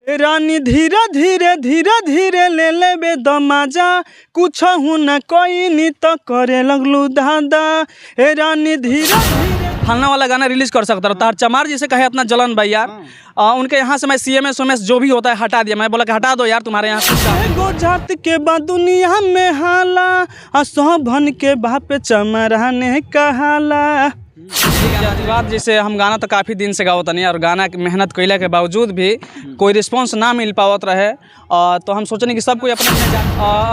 रानी धीरे धीरे धीरे धीरे ले लेबे दमाजा कुछ न कोई नी तो करे लगलू दादा। ए रानी धीरे फलना वाला गाना रिलीज कर सकता था। चमार जी से कहे अपना जलन भाई यार, उनके यहाँ से मैं CMS OMS जो भी होता है हटा दिया। मैं बोला कि हटा दो यार, तुम्हारे यहाँ गो जात के बाद दुनिया में हाला सोभन के बाप चमराने कहाला। जातिवाद जैसे हम गाना तो काफ़ी दिन से गावत नहीं, और गाना की मेहनत कैला के बावजूद भी कोई रिस्पांस ना मिल पावत रहे, तो हम सोचने कि सब कोई अपने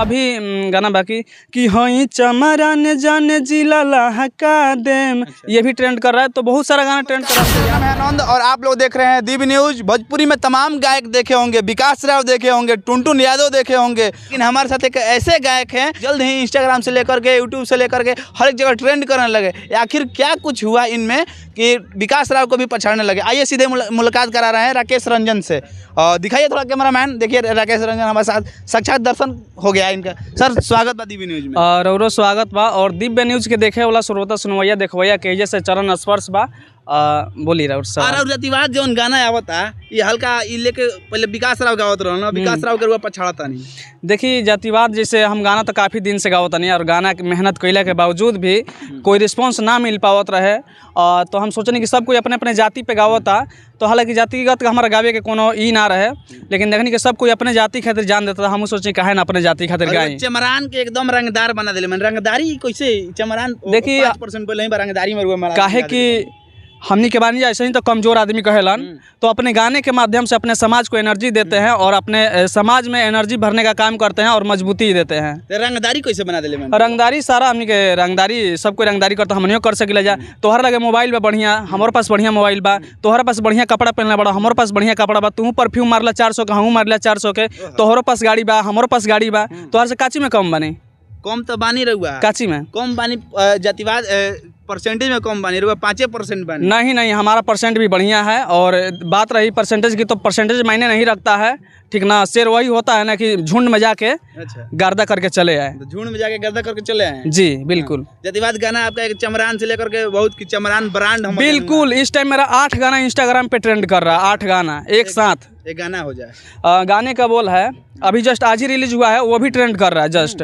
अभी गाना बाकी कि हई चमराने जाने जिला लहका देम, ये भी ट्रेंड कर रहा है। तो बहुत सारा गाना ट्रेंड कर रहा है। आनंद और आप लोग देख रहे हैं DB न्यूज। भोजपुरी में तमाम गायक देखे होंगे, विकास राव देखे होंगे, टुनटुन यादव देखे होंगे, लेकिन हमारे साथ एक ऐसे गायक हैं जल्द ही इंस्टाग्राम से लेकर के यूट्यूब से लेकर के हर एक जगह ट्रेंड करने लगे। आखिर क्या कुछ हुआ इनमें कि विकास राव को भी पछाड़ने लगे? आइए सीधे मुलाकात करा रहे हैं राकेश रंजन से। दिखाइए थोड़ा कैमरामैन, देखिए राकेश रंजन हमारे साथ, साक्षात दर्शन हो गया इनका। सर स्वागत बा DB न्यूज में। रौरो स्वागत बा, और दिव्य न्यूज के देखे वाला श्रोता सुनवैया देखवैया के एजे से चरण स्पर्श बा। बोली रहा और जातिवाद जो गाना आवता ये हल्का ये लेके पहले विकास राव गावत रहना, विकास राव के पछाड़ता नहीं। देखिए जातिवाद जैसे हम गाना तो काफ़ी दिन से गावत नहीं, और गाना की मेहनत कैला के बावजूद भी कोई रिस्पांस ना मिल पावत रहे, तो हम सोचने कि सब कोई अपने अपने जाति पे गावता। तो हालांकि जातिगत हमारा गावे के कोनो ई ना रहे, लेकिन देखने के सब कोई अपने जाति खातिर जान देता था। हम सोचे काहे ना अपने जाति खातिर गाएं। चमरान के एकदम रंगदार बना दिले। मन रंगदारी कैसे चमरान देखिए 5% पहले ही रंगदारी में काहे कि हमनी के बानी ऐसे ही तो कमज़ोर आदमी कहेलन, तो अपने गाने के माध्यम से अपने समाज को एनर्जी देते हैं और अपने समाज में एनर्जी भरने का काम करते हैं और मजबूती देते हैं। रंगदारी कैसे बना दिले? रंगदारी सारा हमनी के रंगदारी सब कोई रंगदारी करता, हमनियो कर सकिला जा। तोहर लगे मोबाइल बा बढ़िया, हमारे पास बढ़िया मोबाइल बा, तोहर पास बढ़िया कपड़ा पहनला बड़ा, हमारे पास बढ़िया कपड़ा बा, तू परफ्यूम मारला 400 का, हम मारला 400 के, तोहरों पास गाड़ी बा, हमारे पास गाड़ी बा, तोहर से काची में कम बने? कम तो बानी रहुआ, काची में कम बानी। जातिवाद परसेंटेज में कम बानी रहुआ, 5% बानी। नहीं, हमारा परसेंट भी बढ़िया है। और बात रही परसेंटेज की, तो परसेंटेज मायने नहीं रखता है, ठीक ना। शेर वही होता है ना कि झुंड में जाके गर्दा करके चले आए। तो झुंड में जाके गर्दा करके चले आए जी बिल्कुल। जातिवाद गाना आपका एक चमरान से लेकर के बहुत की चमरान ब्रांड बिल्कुल। इस टाइम मेरा 8 गाना इंस्टाग्राम पे ट्रेंड कर रहा है, 8 गाना एक साथ। एक गाना हो जाए। गाने का बोल है, अभी जस्ट आज ही रिलीज हुआ है, वो भी ट्रेंड कर रहा है जस्ट।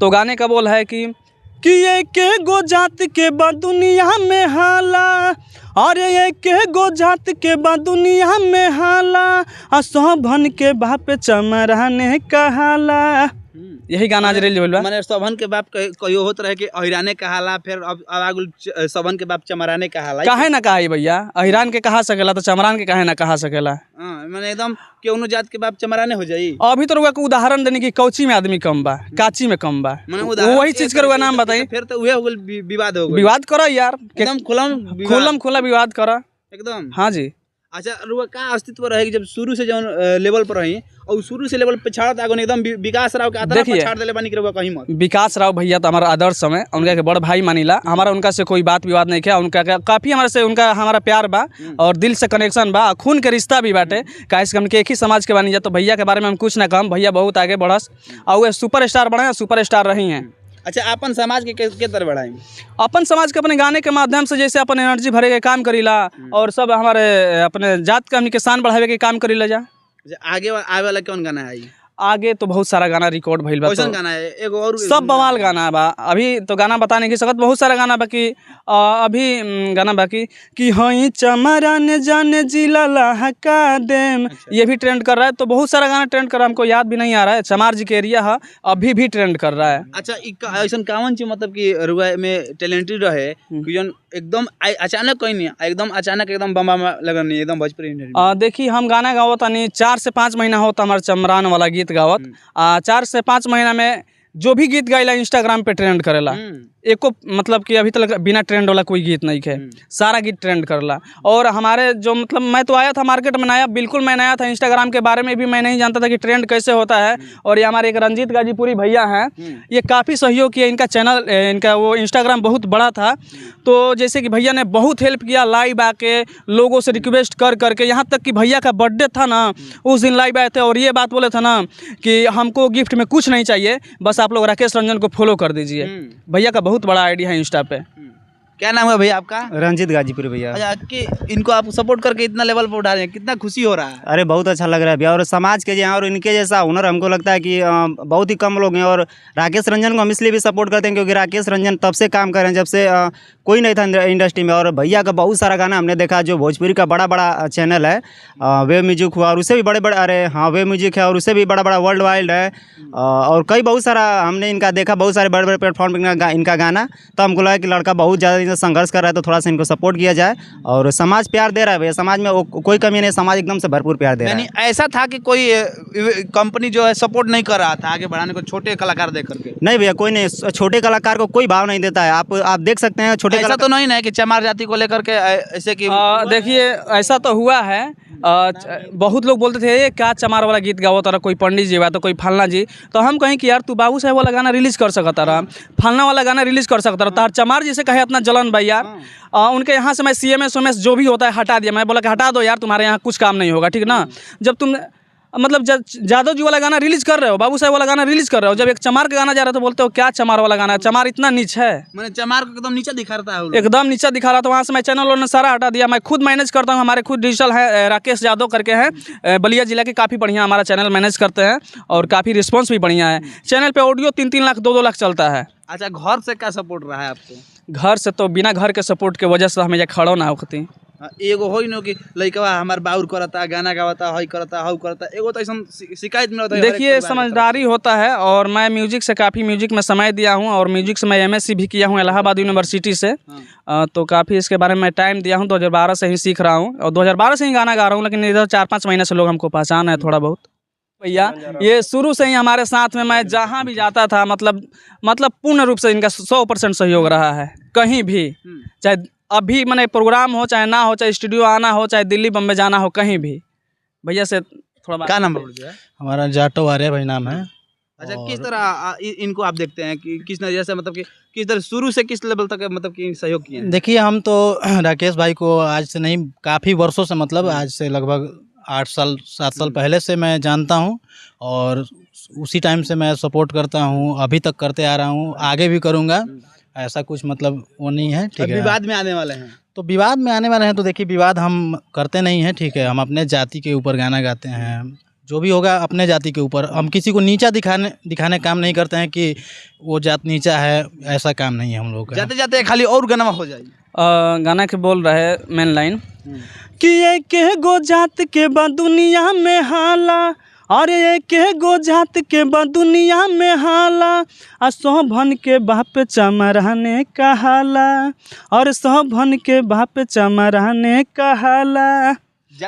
तो गाने का बोल है कि ये के गो जात के बाद दुनिया में हाला, अरे ये के गो जात के बाद दुनिया में हाला सोभन के बाप चमराने कहाला। यही गाना आज रिलीज हुआ। माने सोभन के बाप कहियो होत रहे कि अहिराने कहाला, फिर अब आगुल सोभन के बाप चमराने कहाला। काहे ना कहा भैया, अहिरान के कहा सकेला तो चमरान के काहे ना कहा सकेला। माने एकदम केउनो जात के बाप चमराने हो जाई। अभी तो रुआ को उदाहरण देने की कौची में आदमी कम बा, काची में कम बा, वही चीज का नाम बताई। फिर तो उहे हो गेल विवाद हो गेल। विवाद करो यार, एकदम खुलम खुला विवाद करो एकदम। हाँ जी। अच्छा रुआ का अस्तित्व रहे कि जब शुरू से जब लेवल पर रही और शुरू से लेवल पे छाड़त आगो एकदम विकास राव के आदर पर छाड़ देले बानी कि रुआ कहीं मत। विकास राव भैया तो हमारा आदर्श समय, उनका के बड़ भाई मानीला। हमारा उनका से कोई बात विवाद नहीं किया, उनका काफी हमारे से उनका हमारा प्यार बा और दिल से कनेक्शन बा, खून के रिश्ता भी बाटे। काहे हम के एक ही समाज के बानी जा, तो भैया के बारे में हम कुछ ना कम। भैया बहुत आगे बढ़स और वे सुपर स्टार बने, सुपर स्टार रही हैं। अच्छा अपन समाज के तरह बढ़ाई? अपन समाज के अपने गाने के माध्यम से जैसे अपन एनर्जी भरे के काम करीला, और सब हमारे अपने जात का हमनी के शान बढ़ावे के काम करीला जा। आगे आवे वाला कौन गाना है? आगे तो बहुत सारा गाना रिकॉर्ड भइल बा। कैसन गाना है? एगो और सब बवाल गाना बा। अभी तो गाना बता नहीं सकत, बहुत सारा गाना बाकी। अभी गाना बाकी कि हई चमराने जाने जिला लहका देम, ये भी ट्रेंड कर रहा है। तो बहुत सारा गाना ट्रेंड कर रहा है, हमको याद भी नहीं आ रहा है। चमार जी के एरिया है, अभी भी ट्रेंड कर रहा है। अच्छा ऐसा कावन चीज मतलब कि रुआ में टैलेंटेड रहे कि जन एकदम अचानक कोई नहीं, एकदम अचानक एकदम बम्बा में लगन नहीं, एकदम भोजपुरी। देखिए हम गाना गावत नहीं 4 से 5 महीना होता हमारे चमरान वाला गीत गावत। 4 से 5 महीना में जो भी गीत गाइला इंस्टाग्राम पे ट्रेंड करेला। एको मतलब कि अभी तक बिना ट्रेंड वाला कोई गीत नहीं है, सारा गीत ट्रेंड करला। और हमारे जो मतलब मैं तो आया था मार्केट में नया, बिल्कुल मैं नया था। इंस्टाग्राम के बारे में भी मैं नहीं जानता था कि ट्रेंड कैसे होता है। और ये हमारे एक रंजीत गाजीपुरी भैया हैं, ये काफ़ी सहयोग किया। इनका चैनल, इनका वो इंस्टाग्राम बहुत बड़ा था, तो जैसे कि भैया ने बहुत हेल्प किया। लाइव आके लोगों से रिक्वेस्ट कर करके, यहाँ तक कि भैया का बर्थडे था ना, उस दिन लाइव आए थे और ये बात बोले थे ना कि हमको गिफ्ट में कुछ नहीं चाहिए, बस आप लोग राकेश रंजन को फॉलो कर दीजिए। भैया का बहुत बड़ा आइडिया है इंस्टा पे। क्या नाम है भैया आपका? रंजीत गाजीपुर भैया। अच्छा, कि इनको आप सपोर्ट करके इतना लेवल पर उठा रहे हैं, कितना खुशी हो रहा है? अरे बहुत अच्छा लग रहा है भैया। और समाज के और इनके जैसा हुनर हमको लगता है कि बहुत ही कम लोग हैं। और राकेश रंजन को हम इसलिए भी सपोर्ट करते हैं क्योंकि राकेश रंजन तब से काम कर रहे हैं जब से कोई नहीं था इंडस्ट्री में। और भैया का बहुत सारा गाना हमने देखा, जो भोजपुरी का बड़ा बड़ा चैनल है वेब म्यूजिक हुआ, और उससे भी बड़े बड़े, अरे हाँ वेब म्यूजिक है, और उससे भी बड़ा बड़ा वर्ल्ड वाइड है। और कई बहुत सारा हमने इनका देखा, बहुत सारे बड़े बड़े प्लेटफॉर्म पर इनका गाना। तो हमको लगा कि लड़का बहुत ज़्यादा संघर्ष कर रहा है, तो थोड़ा सा इनको सपोर्ट किया जाए। और समाज प्यार दे रहा है भैया, समाज में कोई कमी नहीं, समाज एकदम से भरपूर प्यार दे रहा है। ऐसा था कि कोई कंपनी जो है सपोर्ट नहीं कर रहा था आगे बढ़ाने को छोटे कलाकार देख करके? नहीं भैया, कोई नहीं, छोटे कलाकार को कोई भाव नहीं देता है। आप देख सकते हैं छोटे ऐसा तो नहीं ना है कि चमार जाति को लेकर के ऐसे कि देखिए ऐसा तो हुआ है। बहुत लोग बोलते थे ये क्या चमार वाला गीत गाओ तारा, कोई पंडित जी हुआ तो कोई फलना जी। तो हम कहें कि यार तू बाबू साहब वाला गाना रिलीज कर सकता रहा, फलना वाला गाना रिलीज कर सकता रहा, तार चमार जी से कहे अपना जलन भाई यार। उनके यहाँ से मैं CMS OMS जो भी होता है हटा दिया। मैं बोला कि हटा दो यार, तुम्हारे यहाँ कुछ काम नहीं होगा, ठीक ना। जब तुम मतलब जादव जी वाला गाना रिलीज कर रहे हो, बाबू साहब वाला गाना रिलीज कर रहे हो, जब एक चमार का गाना जा रहा है तो बोलते हो क्या चमार वाला गाना है, चमार इतना नीच है। मैंने चमार को एकदम नीचे दिखा रहा है, एकदम नीचा दिखा रहा था। वहाँ से मैं चैनल वालों ने सारा हटा दिया। मैं खुद मैनेज करता हूँ, हमारे खुद डिजिटल है राकेश यादव करके हैं, बलिया जिला के, काफ़ी बढ़िया हमारा चैनल मैनेज करते हैं और काफ़ी रिस्पॉन्स भी बढ़िया है। चैनल पे ऑडियो 3-3 लाख 2-2 लाख चलता है। अच्छा, घर से क्या सपोर्ट रहा है आपको? घर से तो बिना घर के सपोर्ट के वजह से हमें ये खड़ो ना होती। एगो हो न कि लइकवा हमार बाउर करता, गाना गावता, हई करता, हउ करता, एगो तो ऐसा शिकायत मिलता है। देखिए समझदारी होता है, और मैं म्यूजिक से काफ़ी म्यूजिक में समय दिया हूँ, और म्यूजिक से मैं MSc भी किया हूँ इलाहाबाद यूनिवर्सिटी से। तो काफ़ी इसके बारे में मैं टाइम दिया हूँ। 2012 से ही सीख रहा हूँ और 2012 से ही गाना गा रहा हूँ, लेकिन इधर 4-5 महीने से लोग हमको पहचान है थोड़ा बहुत। भैया ये शुरू से ही हमारे साथ में, मैं जहाँ भी जाता था मतलब पूर्ण रूप से इनका 100% सहयोग रहा है। कहीं भी, चाहे अभी मैंने प्रोग्राम हो चाहे ना हो, चाहे स्टूडियो आना हो, चाहे दिल्ली बम्बई जाना हो, कहीं भी भैया से थोड़ा। क्या नाम है? हमारा जाटो आर्य भाई नाम है। अच्छा, किस तरह इनको आप देखते हैं कि किस नजरिए से, मतलब कि किस तरह शुरू से किस लेवल तक मतलब कि सहयोग किए हैं? देखिए, हम तो राकेश भाई को आज से नहीं, काफ़ी वर्षों से, मतलब आज से लगभग 8-7 साल पहले से मैं जानता हूँ, और उसी टाइम से मैं सपोर्ट करता हूँ, अभी तक करते आ रहा हूँ, आगे भी करूँगा। ऐसा कुछ मतलब वो नहीं है, ठीक है। विवाद में आने वाले हैं तो विवाद में आने वाले हैं तो देखिए, विवाद हम करते नहीं हैं, ठीक है। हम अपने जाति के ऊपर गाना गाते हैं, जो भी होगा अपने जाति के ऊपर। हम किसी को नीचा दिखाने काम नहीं करते हैं कि वो जात नीचा है, ऐसा काम नहीं है हम लोग का। जाते जाते खाली और गाना हो जाए। गाना के बोल रहे मेन लाइन कि एक गो जात के बा दुनिया में हाला, अरे एक गो जात के बा दुनिया में हाला, आ 100 भन के बाप चमराने कहाला, और 100 भन के बाप चमराने कहाला।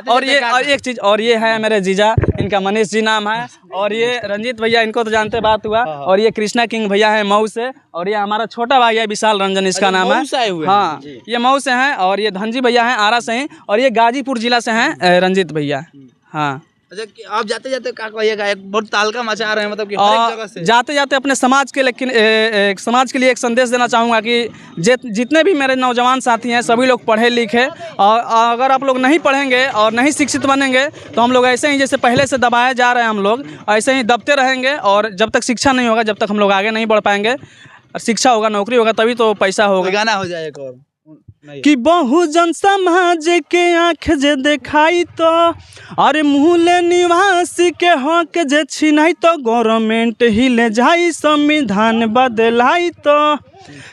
और एक चीज़ और ये है मेरे जीजा, इनका मनीष जी नाम है, और ये रंजीत भैया, इनको तो जानते बात हुआ। और ये कृष्णा किंग भैया है मऊ से, और ये हमारा छोटा भाई है विशाल रंजन, इसका नाम है। हाँ, ये मऊ से हैं, और ये धनजी भैया हैं आरा से ही, और ये गाजीपुर जिला से हैं रंजीत भैया। हाँ। अच्छा, आप जाते जाते क्या कहिएगा? एक बहुत तालका मचा रहे हैं, मतलब कि हर एक जगह से जाते जाते अपने समाज के, लेकिन समाज के लिए एक संदेश देना चाहूँगा कि जितने भी मेरे नौजवान साथी हैं सभी लोग पढ़े लिखे, और अगर आप लोग नहीं पढ़ेंगे और नहीं शिक्षित बनेंगे तो हम लोग ऐसे ही जैसे पहले से दबाए जा रहे हैं, हम लोग ऐसे ही दबते रहेंगे। और जब तक शिक्षा नहीं होगा, जब तक हम लोग आगे नहीं बढ़ पाएंगे। और शिक्षा होगा, नौकरी होगा, तभी तो पैसा होगा। गाना हो जाएगा कि बहुजन समाज के आँख जे देखाई तो, अरे मूले निवासी के हक जे छिनाई तो, गवर्नमेंट हिले जाई संविधान बदलाई तो,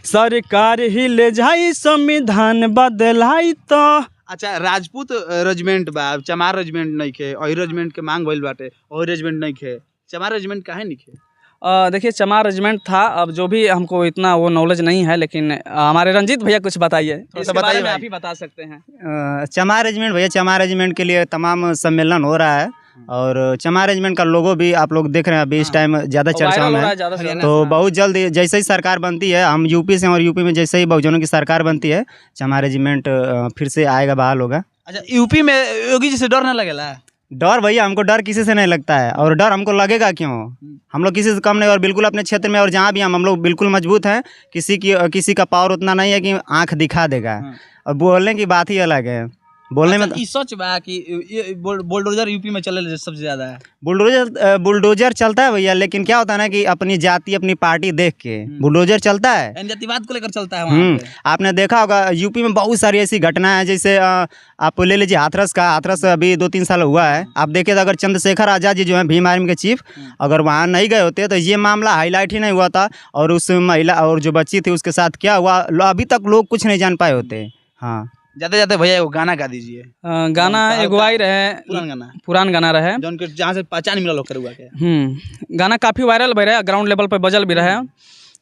सरकार हिले जाई संविधान बदलाई तो। अच्छा, राजपूत रेजिमेंट बा, चमार रेजिमेंट नहीं खे, और रेजिमेंट के मांग भइल बाटे, और रेजिमेंट नहीं खे, चमार रेजिमेंट काहे नहीं खे? देखिए चमार रेजिमेंट था, अब जो भी हमको इतना वो नॉलेज नहीं है, लेकिन हमारे रंजीत भैया कुछ बताइए, इसके बारे में आप ही बता सकते हैं। चमार रेजिमेंट भैया, चमार रेजिमेंट के लिए तमाम सम्मेलन हो रहा है, और चमार रेजिमेंट का लोगो भी आप लोग देख रहे हैं अभी इस टाइम ज़्यादा चर्चा में है। तो बहुत जल्द जैसे ही सरकार बनती है, हम यूपी से, और यूपी में जैसे ही बहुजनों की सरकार बनती है, चमार रेजिमेंट फिर से आएगा, बहाल होगा। अच्छा, यूपी में योगी जी से डर नहीं लगेला? डर भैया, हमको डर किसी से नहीं लगता है, और डर हमको लगेगा क्यों? हम लोग किसी से कम नहीं, और बिल्कुल अपने क्षेत्र में और जहाँ भी हम लोग बिल्कुल मजबूत हैं। किसी का पावर उतना नहीं है कि आंख दिखा देगा, और बोलने की बात ही अलग है। बोलने में ई सच बा कि बुलडोजर यूपी में चले सबसे ज्यादा है। बुलडोजर चलता है भैया, लेकिन क्या होता है ना कि अपनी जाति अपनी पार्टी देख के बुलडोजर चलता है। यानी जातिवाद को लेकर चलता है वहाँ पे। आपने देखा होगा यूपी में बहुत सारी ऐसी घटनाएं हैं, जैसे आप ले लीजिए हाथरस का। हाथरस अभी 2-3 साल हुआ है। आप देखे तो अगर चंद्रशेखर आज़ाद जी जो है भीम आर्मी के चीफ, अगर वहाँ नहीं गए होते तो ये मामला हाईलाइट ही नहीं हुआ था। और उस महिला और जो बच्ची थी उसके साथ क्या हुआ अभी तक लोग कुछ नहीं जान पाए होते। हाँ, जाते जाते भैया एगो गाना गा दीजिए। गाना एगो आई रहे, पुरान गाना रहे, जहाँ से पहचान मिला लोग करुआ के। गाना काफ़ी वायरल भी रहे, ग्राउंड लेवल पर बजल भी रहे।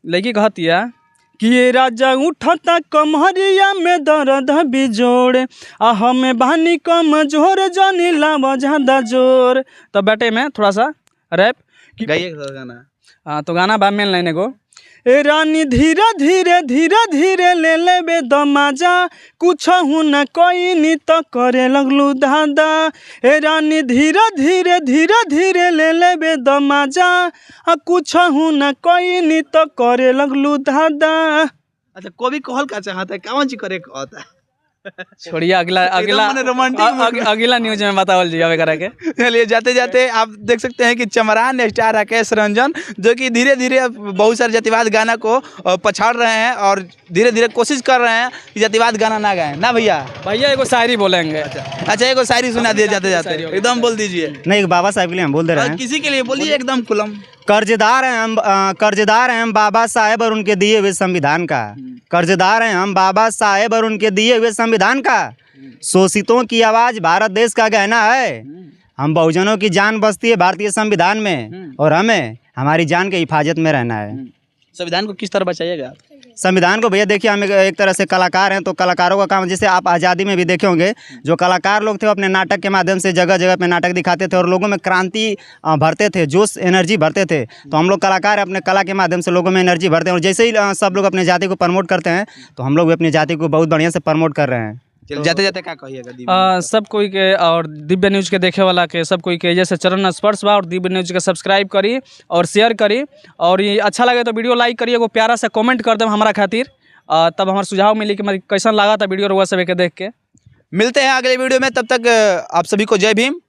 लेकिन कहतिया कि ये राजा उठता कमहरिया में दर्द बिजोड़, आ हमें बहानी कम जोर जानी लावा ज्यादा जोर। तो बेटे में थोड़ा सा रैप गाइए गाना। हाँ, तो गाना बा मेन लाइन एगो, ए रानी धीरे धीरे धीरे धीरे ले लेबे दमाजा, कुछ हूँ न कोई नी तो करे लगलू दादा। ए रानी धीरे धीरे धीरे धीरे ले लेबे दमाजा, कुछ हूँ न कोई नी तो करे लगलू दादा। अच्छा, को भी कहल का चाहता है, कौन चीज करे कहता है? छोड़िए, अगला न्यूज में बतावल जी करा के। चलिए, जाते जाते आप देख सकते हैं कि चमरान स्टार राकेश रंजन जो कि धीरे धीरे बहुत सारे जातिवाद गाना को पछाड़ रहे हैं और धीरे धीरे कोशिश कर रहे हैं कि जातिवाद गाना ना गाएं ना भैया। भैया एगो शायरी बोलेंगे। अच्छा, एगो शायरी सुना दिए जाते जाते, एकदम बोल दीजिए। नहीं, बाबा साहब के लिए हम बोल दे रहे हैं। किसी के लिए बोलिए एकदम खुलम। कर्जदार हैं हम बाबा साहेब और उनके दिए हुए संविधान का। कर्जदार हैं हम बाबा साहेब और उनके दिए हुए संविधान का। शोषितों की आवाज भारत देश का गहना है। हम बहुजनों की जान बसती है भारतीय संविधान में, और हमें हमारी जान के हिफाजत में रहना है। संविधान को किस तरह बचाइएगा? संविधान को भैया देखिए, हम एक तरह से कलाकार हैं, तो कलाकारों का काम, जैसे आप आज़ादी में भी देखे होंगे, जो कलाकार लोग थे वो अपने नाटक के माध्यम से जगह जगह पे नाटक दिखाते थे और लोगों में क्रांति भरते थे, जोश एनर्जी भरते थे। तो हम लोग कलाकार अपने कला के माध्यम से लोगों में एनर्जी भरते हैं। और जैसे ही सब लोग अपनी जाति को प्रमोट करते हैं, तो हम लोग भी अपनी जाति को बहुत बढ़िया से प्रमोट कर रहे हैं। जाते जाते क्या कहिएगा? सब कोई के और दिव्य न्यूज के देखे वाला के सब कोई के जैसे चरण स्पर्श बा, और दिव्य न्यूज के सब्सक्राइब करी और शेयर करी, और ये अच्छा लगे तो वीडियो लाइक करिए, एगो प्यारा सा कमेंट कर दें हमारा खातिर, तब हमारा सुझाव मिली कि कैसा लगा था वीडियो रुआ सब के देख के। मिलते हैं अगले वीडियो में, तब तक आप सभी को जय भीम।